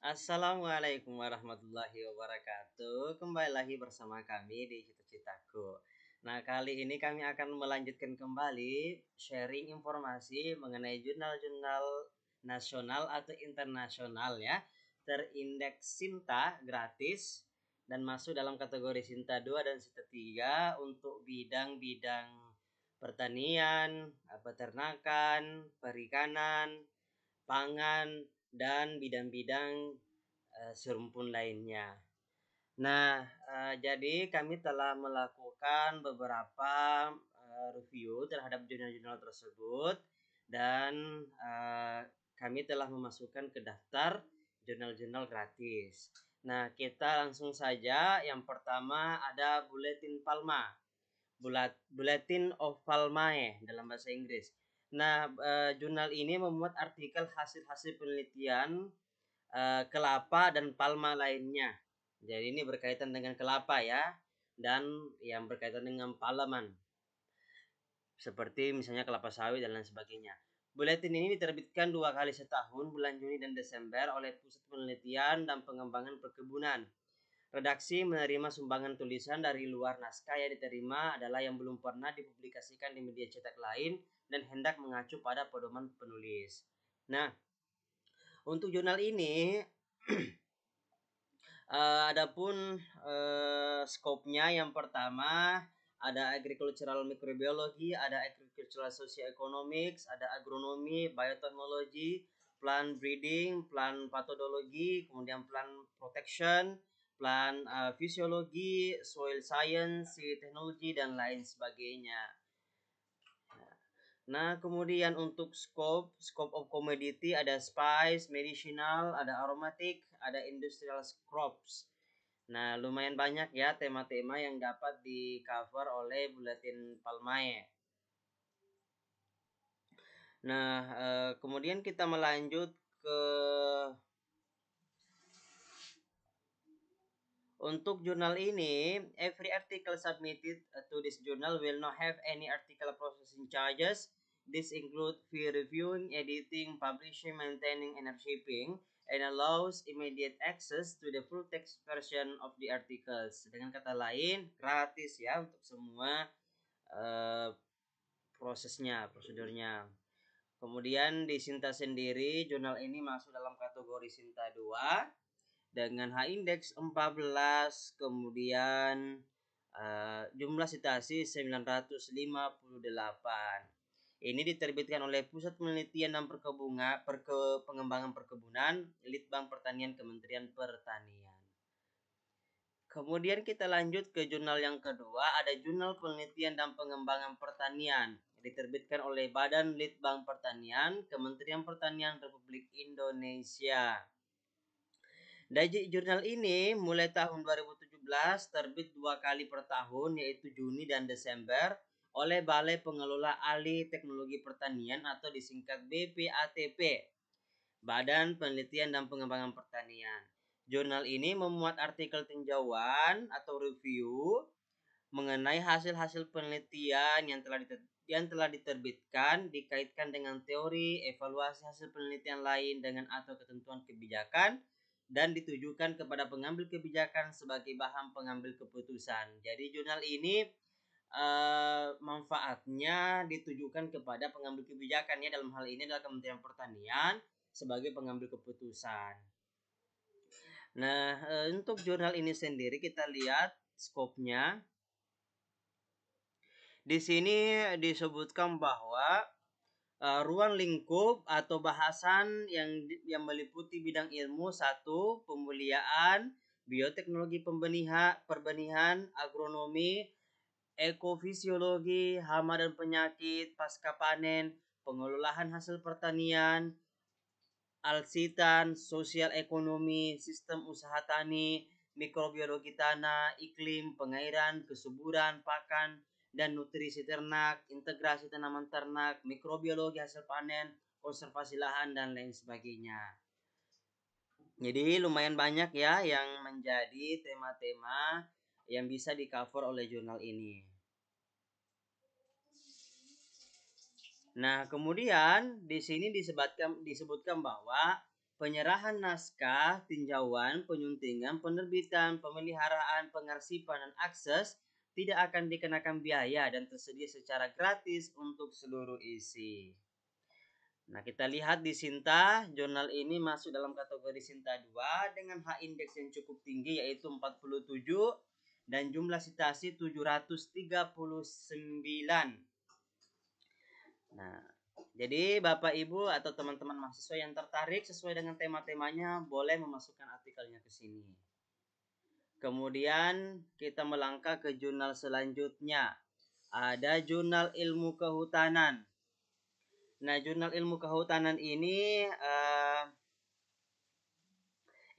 Assalamualaikum warahmatullahi wabarakatuh. Kembali lagi bersama kami di Cita-Citaku. Nah, kali ini kami akan melanjutkan kembali sharing informasi mengenai jurnal-jurnal nasional atau internasional ya, terindeks Sinta gratis dan masuk dalam kategori Sinta 2 dan Sinta 3 untuk bidang-bidang pertanian, peternakan, perikanan, pangan, dan bidang-bidang serumpun lainnya. Nah, jadi kami telah melakukan beberapa review terhadap jurnal-jurnal tersebut dan kami telah memasukkan ke daftar jurnal-jurnal gratis. Nah, kita langsung saja. Yang pertama ada Buletin Palma. Bulletin of Palmae dalam bahasa Inggris. Nah, jurnal ini memuat artikel hasil-hasil penelitian kelapa dan palma lainnya. Jadi ini berkaitan dengan kelapa ya, dan yang berkaitan dengan palaman, seperti misalnya kelapa sawit dan lain sebagainya. Buletin ini diterbitkan 2 kali setahun, bulan Juni dan Desember, oleh Pusat Penelitian dan Pengembangan Perkebunan. Redaksi menerima sumbangan tulisan dari luar. Naskah yang diterima adalah yang belum pernah dipublikasikan di media cetak lain dan hendak mengacu pada pedoman penulis. Nah, untuk jurnal ini adapun skopnya yang pertama ada agricultural microbiology, ada agricultural socioeconomics, ada agronomi, bioteknologi, plant breeding, plant pathology, kemudian plant protection, plant fisiologi, soil science, seed technology, dan lain sebagainya. Nah, kemudian untuk scope of commodity ada spice, medicinal, ada aromatic, ada industrial crops. Nah, lumayan banyak ya tema-tema yang dapat di cover oleh Buletin Palmae. Nah, kemudian kita melanjut ke untuk jurnal ini, every article submitted to this journal will not have any article processing charges. This include fee reviewing, editing, publishing, maintaining, and archiving, and allows immediate access to the full text version of the articles. Dengan kata lain, gratis ya untuk semua prosedurnya. Kemudian di Sinta sendiri, jurnal ini masuk dalam kategori Sinta 2 dengan H-index 14, kemudian jumlah citasi 958. Ini diterbitkan oleh Pusat Penelitian dan Pengembangan Perkebunan, Litbang Pertanian, Kementerian Pertanian. Kemudian kita lanjut ke jurnal yang kedua, ada Jurnal Penelitian dan Pengembangan Pertanian, diterbitkan oleh Badan Litbang Pertanian, Kementerian Pertanian Republik Indonesia. Jurnal ini mulai tahun 2017 terbit 2 kali per tahun, yaitu Juni dan Desember, oleh Balai Pengelola Alih Teknologi Pertanian atau disingkat BPATP, Badan Penelitian dan Pengembangan Pertanian. Jurnal ini memuat artikel tinjauan atau review mengenai hasil-hasil penelitian yang telah diterbitkan, dikaitkan dengan teori, evaluasi hasil penelitian lain dengan atau ketentuan kebijakan, dan ditujukan kepada pengambil kebijakan sebagai bahan pengambil keputusan. Jadi jurnal ini manfaatnya ditujukan kepada pengambil kebijakan ya, dalam hal ini adalah Kementerian Pertanian sebagai pengambil keputusan. Nah, untuk jurnal ini sendiri kita lihat skopnya. Di sini disebutkan bahwa ruang lingkup atau bahasan yang meliputi bidang ilmu: 1. Pemuliaan, bioteknologi perbenihan, agronomi, ekofisiologi, hama dan penyakit, pasca panen, pengelolaan hasil pertanian, alsitan, sosial ekonomi, sistem usaha tani, mikrobiologi tanah, iklim, pengairan, kesuburan pakan dan nutrisi ternak, integrasi tanaman ternak, mikrobiologi hasil panen, konservasi lahan, dan lain sebagainya. Jadi lumayan banyak ya yang menjadi tema-tema yang bisa di-cover oleh jurnal ini. Nah, kemudian di sini disebutkan bahwa penyerahan naskah, tinjauan, penyuntingan, penerbitan, pemeliharaan, pengarsipan, dan akses tidak akan dikenakan biaya dan tersedia secara gratis untuk seluruh isi. Nah, kita lihat di Sinta, jurnal ini masuk dalam kategori Sinta 2 dengan H-index yang cukup tinggi yaitu 47 dan jumlah citasi 739. Nah, jadi Bapak Ibu atau teman-teman mahasiswa yang tertarik sesuai dengan tema-temanya boleh memasukkan artikelnya ke sini. Kemudian kita melangkah ke jurnal selanjutnya. Ada jurnal ilmu kehutanan. Nah, jurnal ilmu kehutanan ini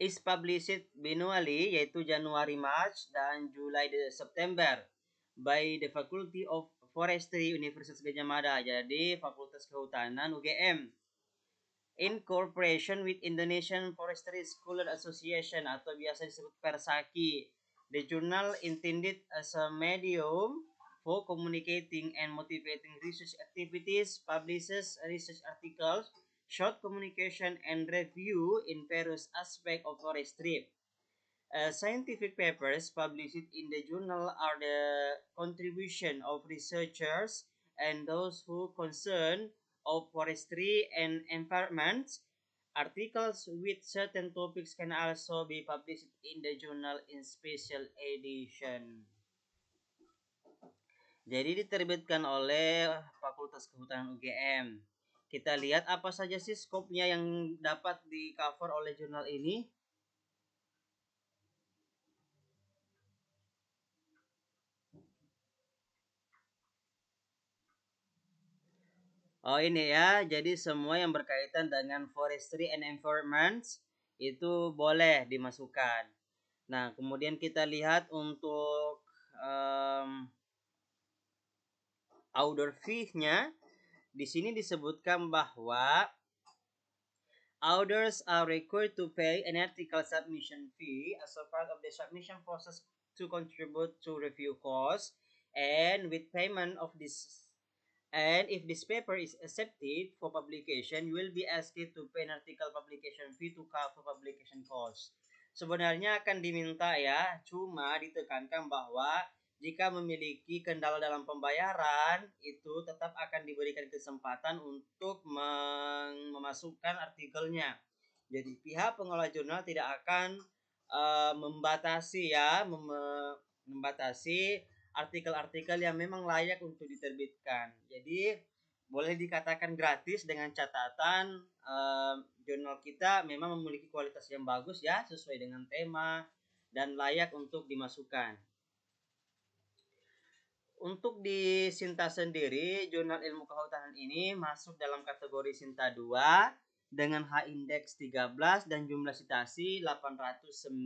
is published biannually yaitu Januari, March dan Julai September by the Faculty of Forestry Universitas Gadjah Mada. Jadi Fakultas Kehutanan UGM in cooperation with Indonesian Forestry Scholar Association atau biasa disebut Persaki. The journal intended as a medium for communicating and motivating research activities, publishes research articles, short communication, and review in various aspects of forestry. Scientific papers published in the journal are the contribution of researchers and those who concern of forestry and environment. Articles with certain topics can also be published in the journal in special edition. Jadi diterbitkan oleh Fakultas Kehutanan UGM. Kita lihat apa saja sih skopnya yang dapat di cover oleh jurnal ini. Oh ini ya, jadi semua yang berkaitan dengan forestry and environment itu boleh dimasukkan. Nah, kemudian kita lihat untuk outdoor fee-nya. Di sini disebutkan bahwa authors are required to pay an article submission fee as a part of the submission process to contribute to review costs, and with payment of this, and if this paper is accepted for publication, you will be asked to pay an article publication fee to cover publication costs. Sebenarnya akan diminta ya, cuma ditekankan bahwa jika memiliki kendala dalam pembayaran, itu tetap akan diberikan kesempatan untuk memasukkan artikelnya. Jadi pihak pengelola jurnal tidak akan membatasi ya, membatasi artikel-artikel yang memang layak untuk diterbitkan. Jadi boleh dikatakan gratis dengan catatan jurnal kita memang memiliki kualitas yang bagus ya, sesuai dengan tema dan layak untuk dimasukkan. Untuk di Sinta sendiri, jurnal ilmu kehutanan ini masuk dalam kategori Sinta 2 dengan H-index 13 dan jumlah citasi 809.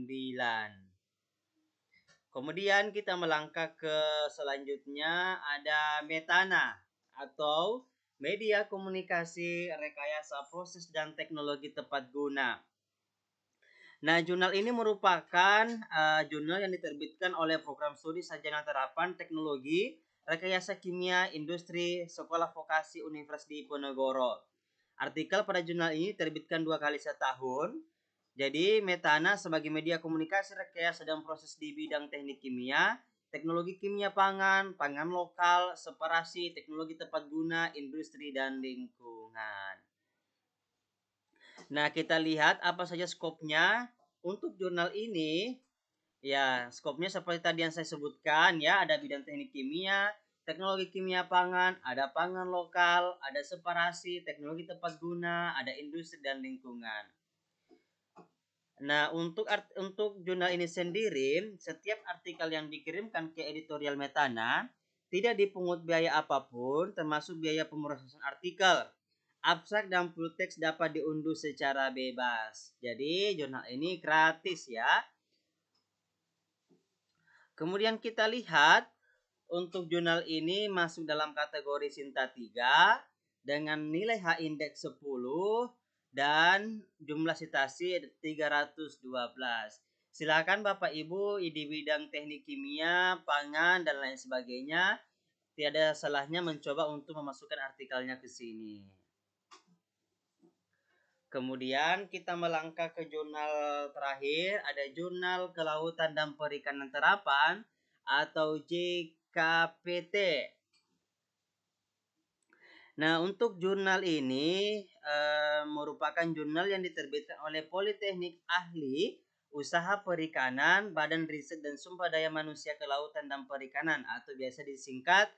Kemudian kita melangkah ke selanjutnya ada Metana atau Media Komunikasi Rekayasa Proses dan Teknologi Tepat Guna. Nah, jurnal ini merupakan jurnal yang diterbitkan oleh Program Studi Sarjana Terapan Teknologi Rekayasa Kimia Industri Sekolah Vokasi Universitas Diponegoro. Artikel pada jurnal ini diterbitkan 2 kali setahun. Jadi, Metana sebagai media komunikasi rekayasa dan proses di bidang teknik kimia, teknologi kimia pangan, pangan lokal, separasi, teknologi tepat guna, industri, dan lingkungan. Nah, kita lihat apa saja skopnya. Untuk jurnal ini, ya skopnya seperti tadi yang saya sebutkan ya, ada bidang teknik kimia, teknologi kimia pangan, ada pangan lokal, ada separasi, teknologi tepat guna, ada industri dan lingkungan. Nah, untuk jurnal ini sendiri, setiap artikel yang dikirimkan ke editorial Metana tidak dipungut biaya apapun, termasuk biaya pemrosesan artikel. Abstrak dan full text dapat diunduh secara bebas. Jadi, jurnal ini gratis ya. Kemudian kita lihat untuk jurnal ini masuk dalam kategori Sinta 3 dengan nilai H-index 10 dan jumlah citasi 312. Silakan Bapak Ibu di bidang teknik kimia, pangan dan lain sebagainya, tiada salahnya mencoba untuk memasukkan artikelnya ke sini. Kemudian kita melangkah ke jurnal terakhir, ada Jurnal Kelautan dan Perikanan Terapan atau JKPT. Nah, untuk jurnal ini merupakan jurnal yang diterbitkan oleh Politeknik Ahli Usaha Perikanan, Badan Riset dan Sumber Daya Manusia Kelautan dan Perikanan atau biasa disingkat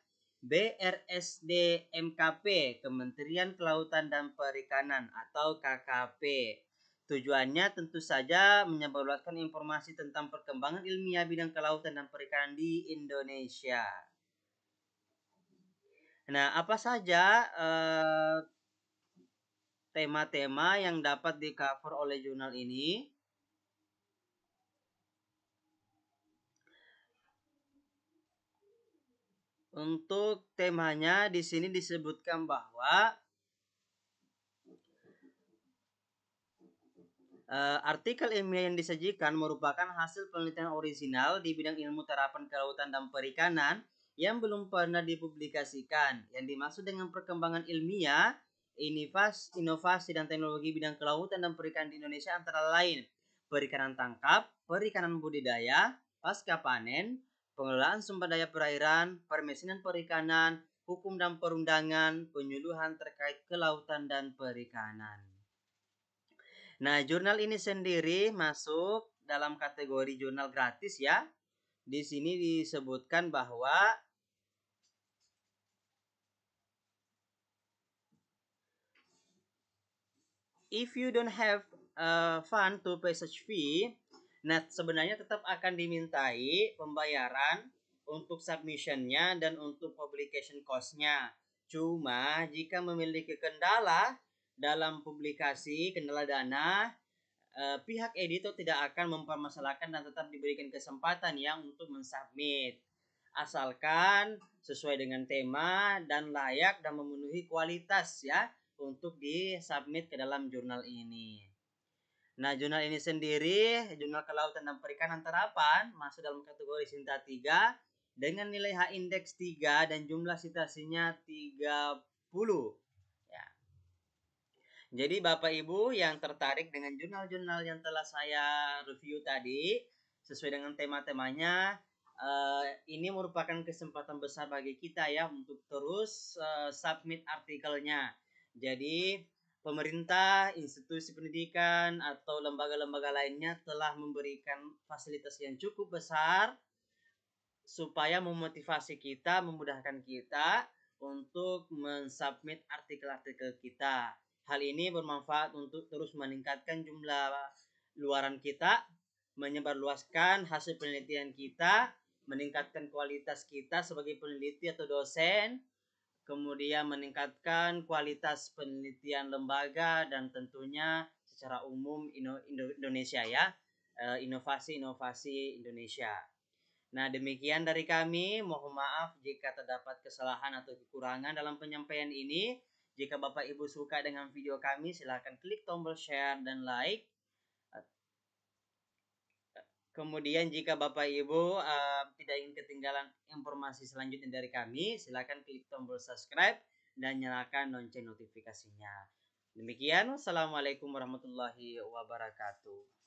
BRSD MKP, Kementerian Kelautan dan Perikanan atau KKP. Tujuannya tentu saja menyebarluaskan informasi tentang perkembangan ilmiah bidang kelautan dan perikanan di Indonesia. Nah, apa saja tema-tema yang dapat di-cover oleh jurnal ini? Untuk temanya di sini disebutkan bahwa artikel ilmiah yang disajikan merupakan hasil penelitian orisinal di bidang ilmu terapan kelautan dan perikanan yang belum pernah dipublikasikan. Yang dimaksud dengan perkembangan ilmiah, inovasi dan teknologi bidang kelautan dan perikanan di Indonesia antara lain perikanan tangkap, perikanan budidaya, pasca panen, pengelolaan sumber daya perairan, permesinan perikanan, hukum dan perundangan, penyuluhan terkait kelautan dan perikanan. Nah, jurnal ini sendiri masuk dalam kategori jurnal gratis ya. Di sini disebutkan bahwa if you don't have fund to pay such fee, nah sebenarnya tetap akan dimintai pembayaran untuk submissionnya dan untuk publication cost-nya. Cuma jika memiliki kendala dalam publikasi, kendala dana, pihak editor tidak akan mempermasalahkan dan tetap diberikan kesempatan yang untuk mensubmit. Asalkan sesuai dengan tema dan layak dan memenuhi kualitas ya untuk disubmit ke dalam jurnal ini. Nah, jurnal ini sendiri, Jurnal Kelautan dan Perikanan Terapan, masuk dalam kategori Sinta 3 dengan nilai H indeks 3 dan jumlah citasinya 30. Ya. Jadi Bapak Ibu yang tertarik dengan jurnal-jurnal yang telah saya review tadi, sesuai dengan tema-temanya, ini merupakan kesempatan besar bagi kita ya untuk terus submit artikelnya. Jadi pemerintah, institusi pendidikan atau lembaga-lembaga lainnya telah memberikan fasilitas yang cukup besar supaya memotivasi kita, memudahkan kita untuk mensubmit artikel-artikel kita. Hal ini bermanfaat untuk terus meningkatkan jumlah luaran kita, menyebarluaskan hasil penelitian kita, meningkatkan kualitas kita sebagai peneliti atau dosen, kemudian meningkatkan kualitas penelitian lembaga dan tentunya secara umum Indonesia ya, inovasi-inovasi Indonesia. Nah, demikian dari kami. Mohon maaf jika terdapat kesalahan atau kekurangan dalam penyampaian ini. Jika Bapak Ibu suka dengan video kami, silakan klik tombol share dan like. Kemudian jika Bapak Ibu tidak ingin ketinggalan informasi selanjutnya dari kami, silakan klik tombol subscribe dan nyalakan lonceng notifikasinya. Demikian, wassalamualaikum warahmatullahi wabarakatuh.